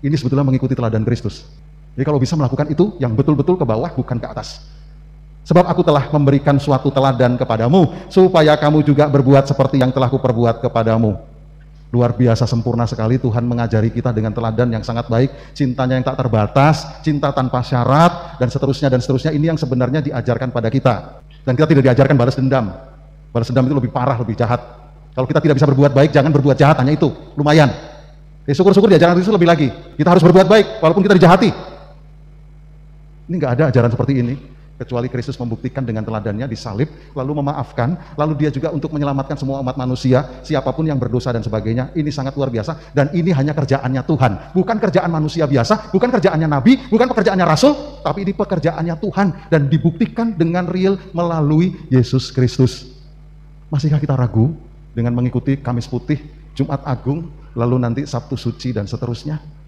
Ini sebetulnya mengikuti teladan Kristus. Jadi kalau bisa melakukan itu, yang betul-betul ke bawah, bukan ke atas. Sebab aku telah memberikan suatu teladan kepadamu, supaya kamu juga berbuat seperti yang telah kuperbuat kepadamu. Luar biasa sempurna sekali Tuhan mengajari kita dengan teladan yang sangat baik, cintanya yang tak terbatas, cinta tanpa syarat, dan seterusnya dan seterusnya. Ini yang sebenarnya diajarkan pada kita. Dan kita tidak diajarkan balas dendam. Balas dendam itu lebih parah, lebih jahat. Kalau kita tidak bisa berbuat baik, jangan berbuat jahat, hanya itu, lumayan. Syukur-syukur diajarkan itu lebih lagi. Kita harus berbuat baik, walaupun kita dijahati. Ini nggak ada ajaran seperti ini, kecuali Kristus membuktikan dengan teladannya, disalib, lalu memaafkan, lalu dia juga untuk menyelamatkan semua umat manusia, siapapun yang berdosa dan sebagainya. Ini sangat luar biasa, dan ini hanya kerjaannya Tuhan, bukan kerjaan manusia biasa, bukan kerjaannya nabi, bukan pekerjaannya rasul, tapi ini pekerjaannya Tuhan, dan dibuktikan dengan real melalui Yesus Kristus. Masihkah kita ragu dengan mengikuti Kamis Putih, Jumat Agung, lalu nanti Sabtu Suci dan seterusnya?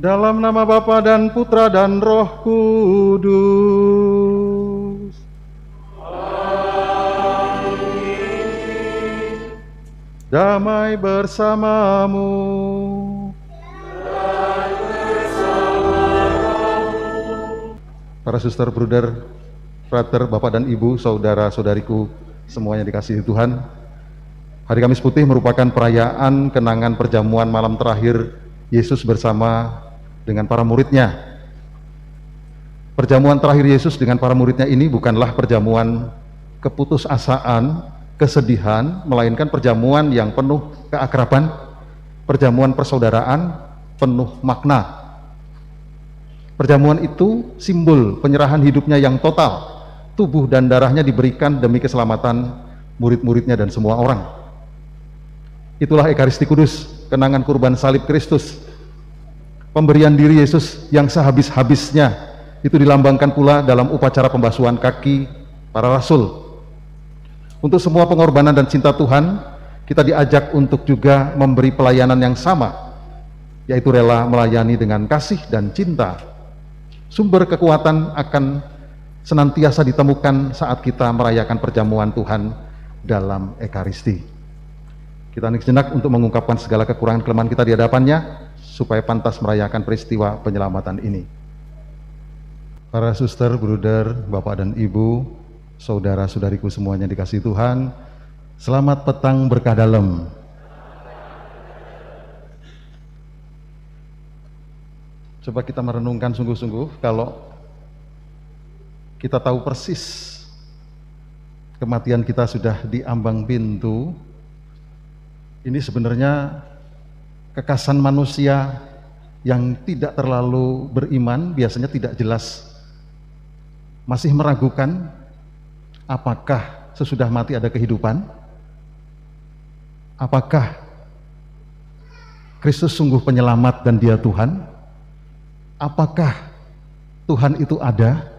Dalam nama Bapa dan Putra dan Roh Kudus. Amin. Damai bersamamu. Dan bersamamu. Para suster, bruder, frater, Bapak dan Ibu, saudara-saudariku, semuanya dikasihi Tuhan. Hari Kamis Putih merupakan perayaan kenangan perjamuan malam terakhir Yesus bersama dengan para muridnya. Perjamuan terakhir Yesus dengan para muridnya ini bukanlah perjamuan keputusasaan, kesedihan, melainkan perjamuan yang penuh keakraban, perjamuan persaudaraan, penuh makna. Perjamuan itu simbol penyerahan hidupnya yang total, tubuh dan darahnya diberikan demi keselamatan murid-muridnya dan semua orang. Itulah Ekaristi Kudus, kenangan kurban salib Kristus. Pemberian diri Yesus yang sehabis-habisnya itu dilambangkan pula dalam upacara pembasuhan kaki para rasul. Untuk semua pengorbanan dan cinta Tuhan, kita diajak untuk juga memberi pelayanan yang sama, yaitu rela melayani dengan kasih dan cinta. Sumber kekuatan akan senantiasa ditemukan saat kita merayakan perjamuan Tuhan dalam Ekaristi. Kita hening sejenak untuk mengungkapkan segala kekurangan kelemahan kita di hadapannya, supaya pantas merayakan peristiwa penyelamatan ini. Para suster, bruder, Bapak dan Ibu, saudara-saudariku semuanya dikasihi Tuhan, selamat petang berkah dalam. Coba kita merenungkan sungguh-sungguh, kalau kita tahu persis kematian kita sudah di ambang pintu, ini sebenarnya kekasan manusia yang tidak terlalu beriman biasanya tidak jelas, masih meragukan apakah sesudah mati ada kehidupan, apakah Kristus sungguh penyelamat dan dia Tuhan, apakah Tuhan itu ada,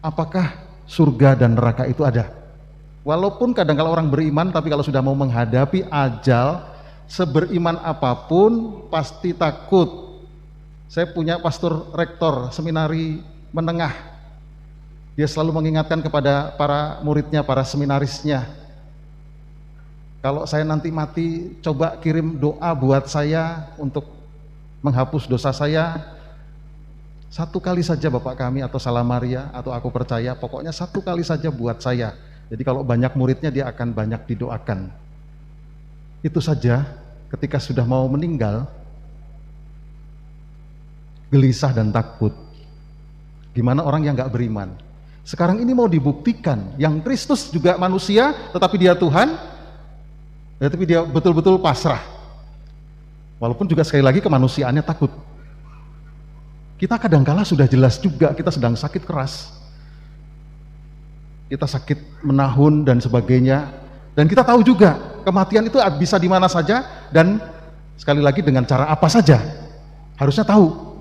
apakah surga dan neraka itu ada. Walaupun kadang kalau orang beriman, tapi kalau sudah mau menghadapi ajal, seberiman apapun pasti takut. Saya punya pastor rektor seminari menengah, dia selalu mengingatkan kepada para muridnya, para seminarisnya, kalau saya nanti mati, coba kirim doa buat saya untuk menghapus dosa saya. Satu kali saja Bapak kami, atau Salam Maria, atau Aku Percaya, pokoknya satu kali saja buat saya. Jadi kalau banyak muridnya, dia akan banyak didoakan. Itu saja. Ketika sudah mau meninggal, gelisah dan takut. Gimana orang yang gak beriman? Sekarang ini mau dibuktikan, yang Kristus juga manusia, tetapi dia Tuhan, tetapi dia betul-betul pasrah. Walaupun juga sekali lagi kemanusiaannya takut. Kita kadangkala sudah jelas juga kita sedang sakit keras. Kita sakit menahun dan sebagainya. Dan kita tahu juga kematian itu bisa di mana saja dan sekali lagi dengan cara apa saja. Harusnya tahu.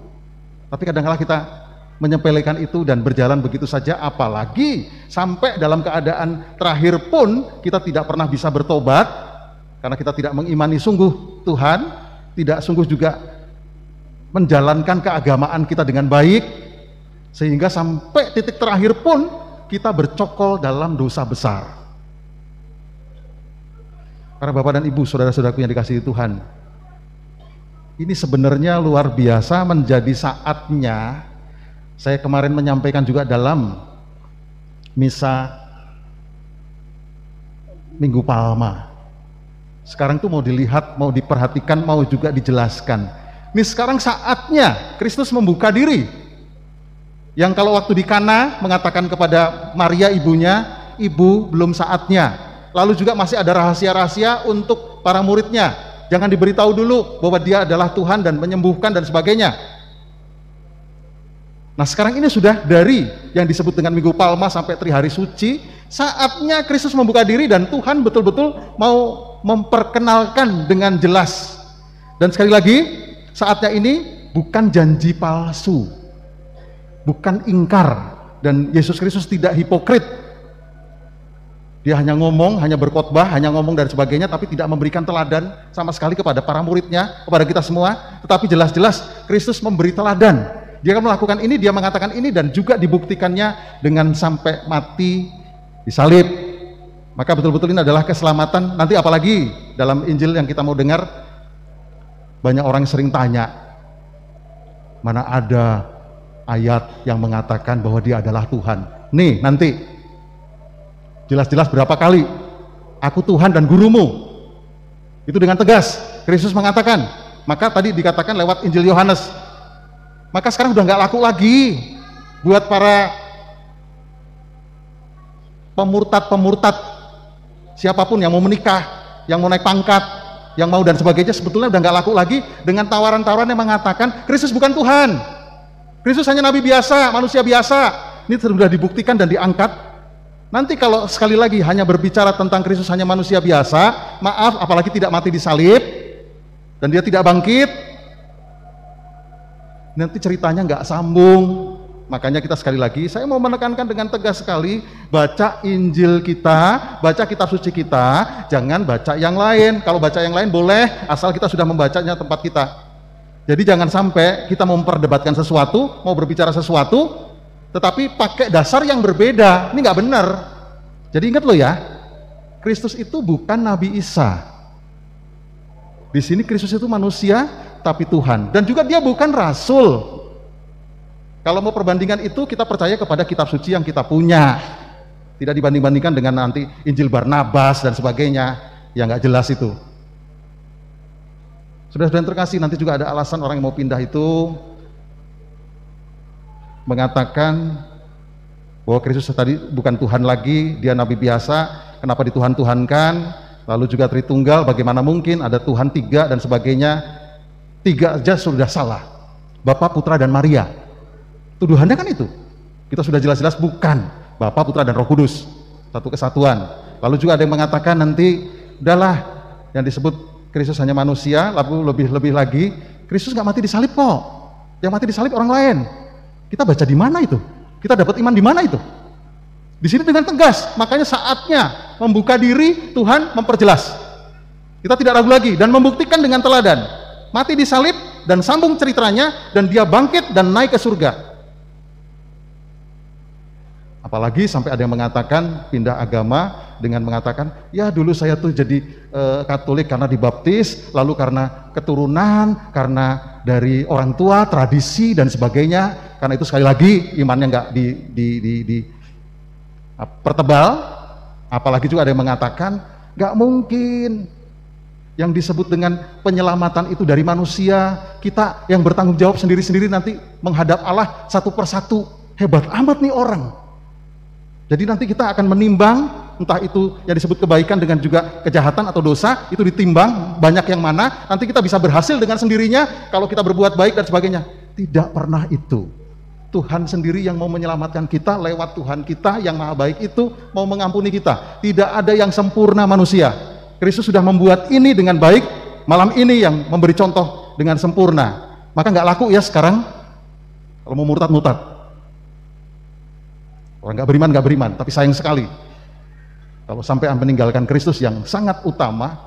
Tapi kadangkala kita menyepelekan itu dan berjalan begitu saja, apalagi sampai dalam keadaan terakhir pun kita tidak pernah bisa bertobat karena kita tidak mengimani sungguh Tuhan, tidak sungguh juga menjalankan keagamaan kita dengan baik, sehingga sampai titik terakhir pun kita bercokol dalam dosa besar. Para Bapak dan Ibu, saudara-saudaraku yang dikasihi Tuhan, ini sebenarnya luar biasa menjadi saatnya. Saya kemarin menyampaikan juga dalam misa Minggu Palma. Sekarang itu mau dilihat, mau diperhatikan, mau juga dijelaskan. Ini sekarang saatnya Kristus membuka diri. Yang kalau waktu di Kana mengatakan kepada Maria ibunya, ibu belum saatnya. Lalu juga masih ada rahasia-rahasia untuk para muridnya. Jangan diberitahu dulu bahwa dia adalah Tuhan dan menyembuhkan dan sebagainya. Nah sekarang ini sudah dari yang disebut dengan Minggu Palma sampai Trihari Suci, saatnya Kristus membuka diri dan Tuhan betul-betul mau memperkenalkan dengan jelas. Dan sekali lagi, saatnya ini bukan janji palsu, bukan ingkar, dan Yesus Kristus tidak hipokrit. Dia hanya ngomong, hanya berkhotbah, hanya ngomong dan sebagainya, tapi tidak memberikan teladan sama sekali kepada para muridnya, kepada kita semua. Tetapi jelas-jelas Kristus memberi teladan. Dia akan melakukan ini, dia mengatakan ini, dan juga dibuktikannya dengan sampai mati disalib. Maka betul-betul ini adalah keselamatan. Nanti apalagi dalam Injil yang kita mau dengar, banyak orang sering tanya, mana ada ayat yang mengatakan bahwa dia adalah Tuhan. Nih nanti jelas-jelas berapa kali aku Tuhan dan gurumu. Itu dengan tegas Kristus mengatakan. Maka tadi dikatakan lewat Injil Yohanes. Maka sekarang udah nggak laku lagi buat para pemurtad siapapun yang mau menikah, yang mau naik pangkat, yang mau dan sebagainya, sebetulnya udah nggak laku lagi dengan tawaran-tawaran yang mengatakan Kristus bukan Tuhan, Kristus hanya nabi biasa, manusia biasa. Ini sudah dibuktikan dan diangkat. Nanti kalau sekali lagi hanya berbicara tentang Kristus hanya manusia biasa, maaf, apalagi tidak mati disalib dan dia tidak bangkit, nanti ceritanya nggak sambung. Makanya kita sekali lagi, saya mau menekankan dengan tegas sekali, baca Injil kita, baca kitab suci kita, jangan baca yang lain. Kalau baca yang lain boleh, asal kita sudah membacanya tempat kita. Jadi jangan sampai kita mau memperdebatkan sesuatu, mau berbicara sesuatu, tetapi pakai dasar yang berbeda. Ini nggak benar. Jadi ingat loh ya, Kristus itu bukan Nabi Isa. Di sini Kristus itu manusia, tapi Tuhan. Dan juga dia bukan rasul. Kalau mau perbandingan itu, kita percaya kepada kitab suci yang kita punya. Tidak dibanding-bandingkan dengan nanti Injil Barnabas dan sebagainya, yang nggak jelas itu. Saudara-saudara yang terkasih, nanti juga ada alasan orang yang mau pindah itu mengatakan bahwa Kristus tadi bukan Tuhan lagi, dia Nabi biasa, kenapa dituhan-tuhankan, lalu juga Tritunggal, bagaimana mungkin ada Tuhan tiga dan sebagainya. Tiga aja sudah salah, Bapa, Putra, dan Maria. Tuduhannya kan itu. Kita sudah jelas-jelas bukan Bapa, Putra, dan Roh Kudus, satu kesatuan. Lalu juga ada yang mengatakan nanti udahlah yang disebut Kristus hanya manusia, lalu lebih-lebih lagi Kristus nggak mati disalib kok. Yang mati disalib orang lain. Kita baca di mana itu? Kita dapat iman di mana itu? Di sini dengan tegas. Makanya saatnya membuka diri, Tuhan memperjelas. Kita tidak ragu lagi dan membuktikan dengan teladan. Mati disalib dan sambung ceritanya, dan dia bangkit dan naik ke surga. Apalagi sampai ada yang mengatakan pindah agama dengan mengatakan, ya dulu saya tuh jadi Katolik karena dibaptis, lalu karena keturunan, karena dari orang tua, tradisi dan sebagainya. Karena itu sekali lagi imannya nggak pertebal. Apalagi juga ada yang mengatakan nggak mungkin yang disebut dengan penyelamatan itu dari manusia, kita yang bertanggung jawab sendiri-sendiri nanti menghadap Allah satu persatu. Hebat amat nih orang. Jadi nanti kita akan menimbang, entah itu yang disebut kebaikan dengan juga kejahatan atau dosa, itu ditimbang banyak yang mana, nanti kita bisa berhasil dengan sendirinya kalau kita berbuat baik dan sebagainya. Tidak pernah itu. Tuhan sendiri yang mau menyelamatkan kita lewat Tuhan kita yang maha baik itu mau mengampuni kita. Tidak ada yang sempurna manusia. Kristus sudah membuat ini dengan baik, malam ini yang memberi contoh dengan sempurna. Maka nggak laku ya sekarang kalau mau murtad. Orang nggak beriman, tapi sayang sekali kalau sampai meninggalkan Kristus yang sangat utama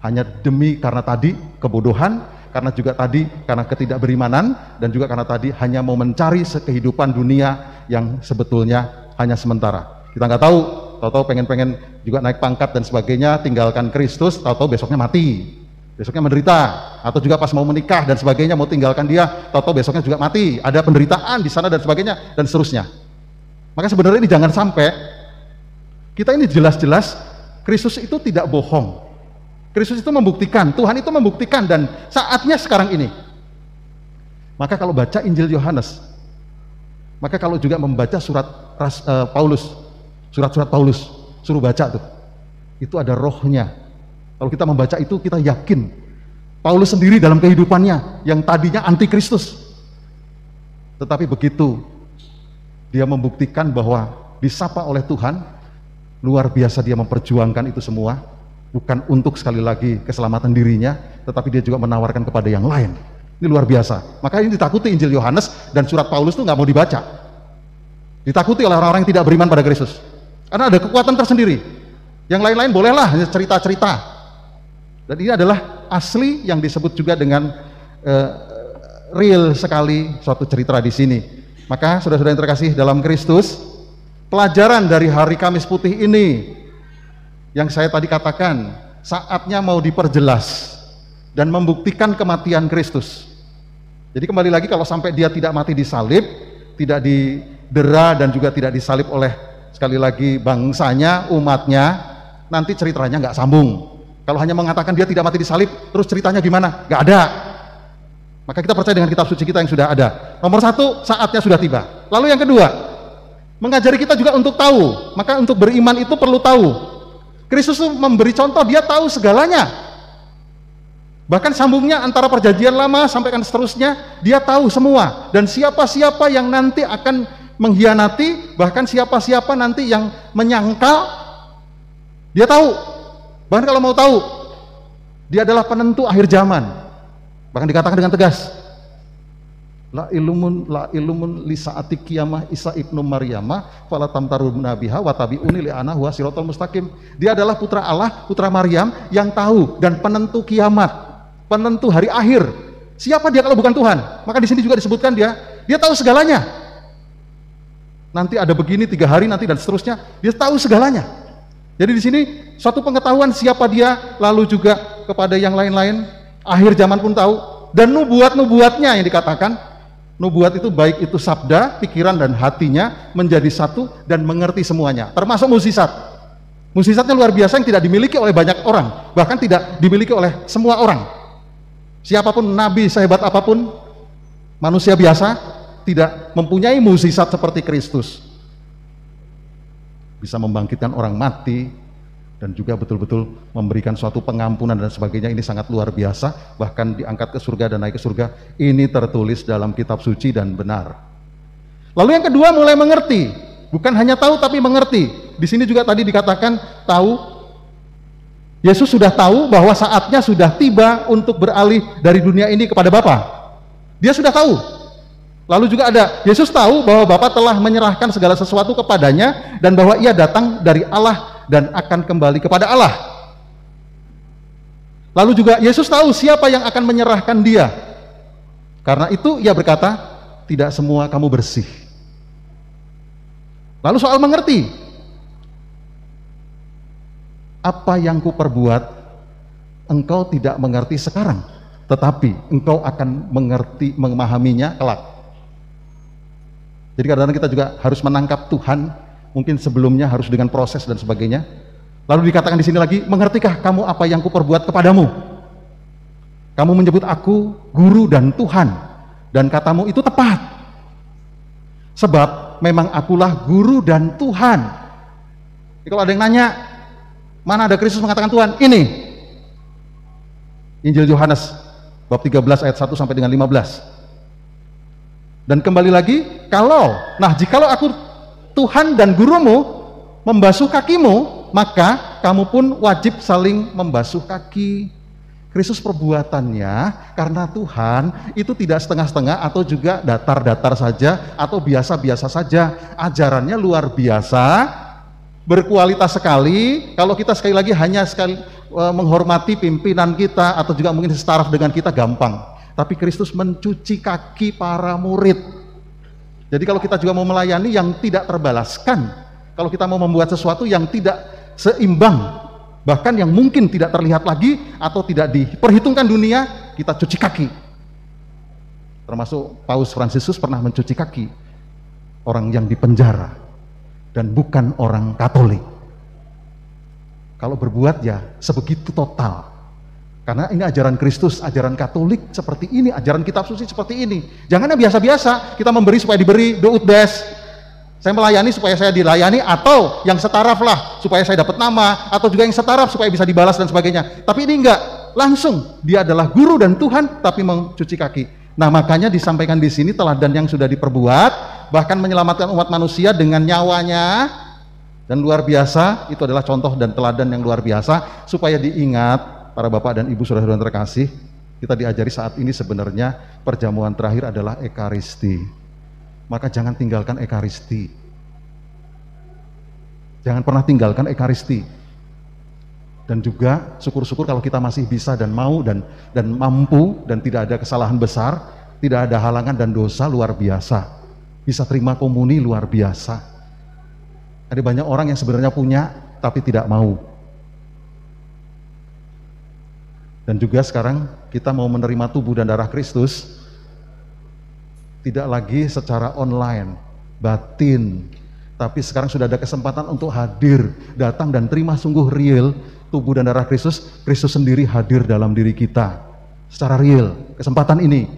hanya demi karena tadi kebodohan, karena juga tadi karena ketidakberimanan, dan juga karena tadi hanya mau mencari kehidupan dunia yang sebetulnya hanya sementara. Kita nggak tahu pengen juga naik pangkat dan sebagainya, tinggalkan Kristus, tahu-tahu besoknya mati, besoknya menderita, atau juga pas mau menikah dan sebagainya mau tinggalkan dia, tahu-tahu besoknya juga mati, ada penderitaan di sana dan sebagainya dan seterusnya. Maka sebenarnya ini jangan sampai kita ini jelas-jelas Kristus itu tidak bohong. Kristus itu membuktikan, Tuhan itu membuktikan, dan saatnya sekarang ini. Maka kalau baca Injil Yohanes, maka kalau juga membaca surat surat-surat Paulus, suruh baca tuh. Itu ada rohnya. Kalau kita membaca itu kita yakin Paulus sendiri dalam kehidupannya yang tadinya anti Kristus. Tetapi begitu dia membuktikan bahwa disapa oleh Tuhan, luar biasa dia memperjuangkan itu semua, bukan untuk sekali lagi keselamatan dirinya, tetapi dia juga menawarkan kepada yang lain. Ini luar biasa. Maka ini ditakuti Injil Yohanes dan surat Paulus itu nggak mau dibaca. Ditakuti oleh orang-orang yang tidak beriman pada Kristus. Karena ada kekuatan tersendiri. Yang lain-lain bolehlah hanya cerita-cerita. Dan ini adalah asli yang disebut juga dengan real sekali suatu cerita di sini. Maka saudara-saudara yang terkasih dalam Kristus, pelajaran dari hari Kamis Putih ini yang saya tadi katakan, saatnya mau diperjelas dan membuktikan kematian Kristus. Jadi kembali lagi, kalau sampai dia tidak mati disalib, tidak didera dan juga tidak disalib oleh sekali lagi bangsanya, umatnya, nanti ceritanya nggak sambung. Kalau hanya mengatakan dia tidak mati disalib, terus ceritanya gimana? Nggak ada. Maka kita percaya dengan kitab suci kita yang sudah ada. Nomor satu, saatnya sudah tiba. Lalu yang kedua, mengajari kita juga untuk tahu. Maka untuk beriman itu perlu tahu. Kristus memberi contoh, dia tahu segalanya. Bahkan sambungnya antara perjanjian lama sampai kan seterusnya, dia tahu semua. Dan siapa-siapa yang nanti akan mengkhianati, bahkan siapa-siapa nanti yang menyangkal, dia tahu. Bahkan kalau mau tahu, dia adalah penentu akhir zaman. Bahkan dikatakan dengan tegas, la ilumun li saati qiyamah Isa ibnu Maryamah fala tamtarun nabiha wa tabi'uni li ana huwa siratal mustaqim. Dia adalah putra Allah, putra Maryam yang tahu dan penentu kiamat, penentu hari akhir. Siapa dia kalau bukan Tuhan? Maka di sini juga disebutkan dia tahu segalanya. Nanti ada begini 3 hari nanti dan seterusnya, dia tahu segalanya. Jadi di sini suatu pengetahuan siapa dia, lalu juga kepada yang lain-lain. Akhir zaman pun tahu, dan nubuat-nubuatnya yang dikatakan, nubuat itu baik itu sabda, pikiran dan hatinya menjadi satu dan mengerti semuanya, termasuk mukjizat. Mukjizatnya luar biasa yang tidak dimiliki oleh banyak orang, bahkan tidak dimiliki oleh semua orang. Siapapun nabi sehebat apapun, manusia biasa tidak mempunyai mukjizat seperti Kristus. Bisa membangkitkan orang mati, dan juga betul-betul memberikan suatu pengampunan dan sebagainya. Ini sangat luar biasa, bahkan diangkat ke surga dan naik ke surga. Ini tertulis dalam kitab suci dan benar. Lalu yang kedua, mulai mengerti. Bukan hanya tahu tapi mengerti. Di sini juga tadi dikatakan tahu. Yesus sudah tahu bahwa saatnya sudah tiba untuk beralih dari dunia ini kepada Bapa. Dia sudah tahu. Lalu juga ada, Yesus tahu bahwa Bapa telah menyerahkan segala sesuatu kepadanya dan bahwa ia datang dari Allah dan akan kembali kepada Allah. Lalu juga Yesus tahu siapa yang akan menyerahkan dia. Karena itu ia berkata, tidak semua kamu bersih. Lalu soal mengerti, apa yang kuperbuat engkau tidak mengerti sekarang, tetapi engkau akan mengerti, memahaminya kelak. Jadi kadang-kadang kita juga harus menangkap Tuhan, mungkin sebelumnya harus dengan proses dan sebagainya. Lalu dikatakan di sini lagi, mengertikah kamu apa yang kuperbuat kepadamu? Kamu menyebut aku guru dan Tuhan, dan katamu itu tepat. Sebab memang akulah guru dan Tuhan. Jadi kalau ada yang nanya, mana ada Kristus mengatakan Tuhan? Ini Injil Yohanes bab 13 ayat 1 sampai dengan 15. Dan kembali lagi, jikalau aku Tuhan dan gurumu membasuh kakimu, maka kamu pun wajib saling membasuh kaki. Kristus perbuatannya karena Tuhan itu tidak setengah-setengah atau juga datar-datar saja atau biasa-biasa saja. Ajarannya luar biasa, berkualitas sekali. Kalau kita sekali lagi hanya menghormati pimpinan kita atau juga mungkin setaraf dengan kita gampang. Tapi Kristus mencuci kaki para murid. Jadi kalau kita juga mau melayani yang tidak terbalaskan, kalau kita mau membuat sesuatu yang tidak seimbang, bahkan yang mungkin tidak terlihat lagi atau tidak diperhitungkan dunia, kita cuci kaki. Termasuk Paus Fransiskus pernah mencuci kaki orang yang dipenjara dan bukan orang Katolik. Kalau berbuat ya sebegitu total. Karena ini ajaran Kristus, ajaran Katolik seperti ini, ajaran kitab suci seperti ini. Jangan biasa-biasa, kita memberi supaya diberi, do ut des. Saya melayani supaya saya dilayani, atau yang setaraf lah supaya saya dapat nama, atau juga yang setaraf supaya bisa dibalas dan sebagainya. Tapi ini enggak, langsung dia adalah guru dan Tuhan tapi mencuci kaki. Nah, makanya disampaikan di sini teladan yang sudah diperbuat, bahkan menyelamatkan umat manusia dengan nyawanya, dan luar biasa. Itu adalah contoh dan teladan yang luar biasa supaya diingat. Para bapak dan ibu saudara-saudara terkasih, kita diajari saat ini sebenarnya perjamuan terakhir adalah Ekaristi. Maka jangan tinggalkan Ekaristi. Jangan pernah tinggalkan Ekaristi. Dan juga syukur-syukur kalau kita masih bisa dan mau dan mampu dan tidak ada kesalahan besar, tidak ada halangan dan dosa luar biasa. Bisa terima komuni luar biasa. Ada banyak orang yang sebenarnya punya tapi tidak mau. Dan juga sekarang kita mau menerima tubuh dan darah Kristus tidak lagi secara online, batin, tapi sekarang sudah ada kesempatan untuk hadir, datang dan terima sungguh real tubuh dan darah Kristus. Kristus sendiri hadir dalam diri kita secara real, kesempatan ini.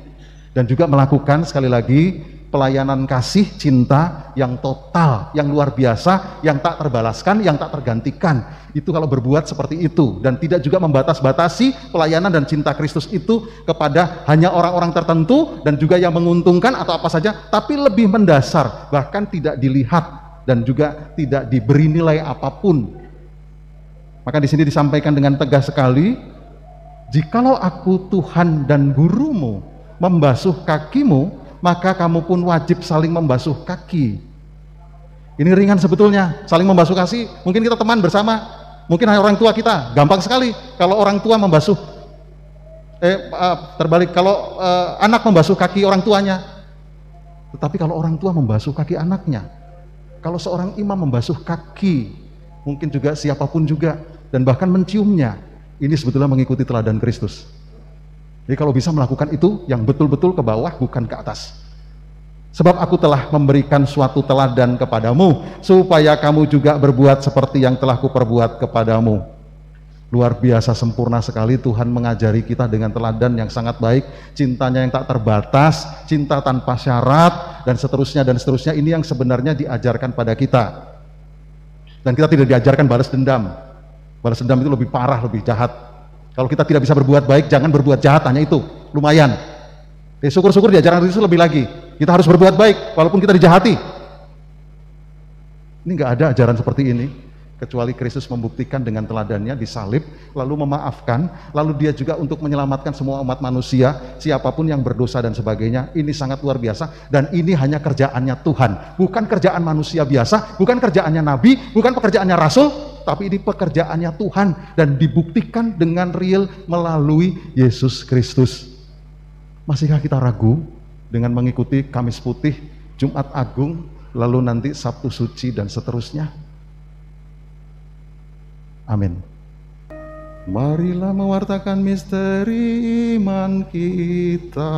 Dan juga melakukan sekali lagi pelayanan kasih cinta yang total, yang luar biasa, yang tak terbalaskan, yang tak tergantikan. Itu kalau berbuat seperti itu, dan tidak juga membatas-batasi pelayanan dan cinta Kristus itu kepada hanya orang-orang tertentu dan juga yang menguntungkan atau apa saja, tapi lebih mendasar, bahkan tidak dilihat dan juga tidak diberi nilai apapun. Maka di sini disampaikan dengan tegas sekali, jikalau aku Tuhan dan gurumu membasuh kakimu, maka kamu pun wajib saling membasuh kaki. Ini ringan sebetulnya, saling membasuh kaki. Mungkin kita teman bersama, mungkin hanya orang tua kita, gampang sekali kalau orang tua membasuh, terbalik, kalau anak membasuh kaki orang tuanya. Tetapi kalau orang tua membasuh kaki anaknya, kalau seorang imam membasuh kaki, mungkin juga siapapun juga, dan bahkan menciumnya, ini sebetulnya mengikuti teladan Kristus. Jadi kalau bisa melakukan itu yang betul-betul ke bawah, bukan ke atas. Sebab aku telah memberikan suatu teladan kepadamu, supaya kamu juga berbuat seperti yang telah kuperbuat kepadamu. Luar biasa sempurna sekali Tuhan mengajari kita dengan teladan yang sangat baik, cintanya yang tak terbatas, cinta tanpa syarat, dan seterusnya dan seterusnya. Ini yang sebenarnya diajarkan pada kita. Dan kita tidak diajarkan balas dendam. Balas dendam itu lebih parah, lebih jahat. Kalau kita tidak bisa berbuat baik, jangan berbuat jahat, hanya itu, lumayan. Syukur-syukur diajaran itu lebih lagi. Kita harus berbuat baik, walaupun kita dijahati. Ini nggak ada ajaran seperti ini, kecuali Kristus membuktikan dengan teladannya, disalib, lalu memaafkan, lalu dia juga untuk menyelamatkan semua umat manusia, siapapun yang berdosa dan sebagainya. Ini sangat luar biasa, dan ini hanya kerjaannya Tuhan, bukan kerjaan manusia biasa, bukan kerjaannya nabi, bukan pekerjaannya rasul, tapi ini pekerjaannya Tuhan, dan dibuktikan dengan real melalui Yesus Kristus. Masihkah kita ragu dengan mengikuti Kamis Putih, Jumat Agung, lalu nanti Sabtu Suci dan seterusnya? Amin. Marilah mewartakan misteri iman kita.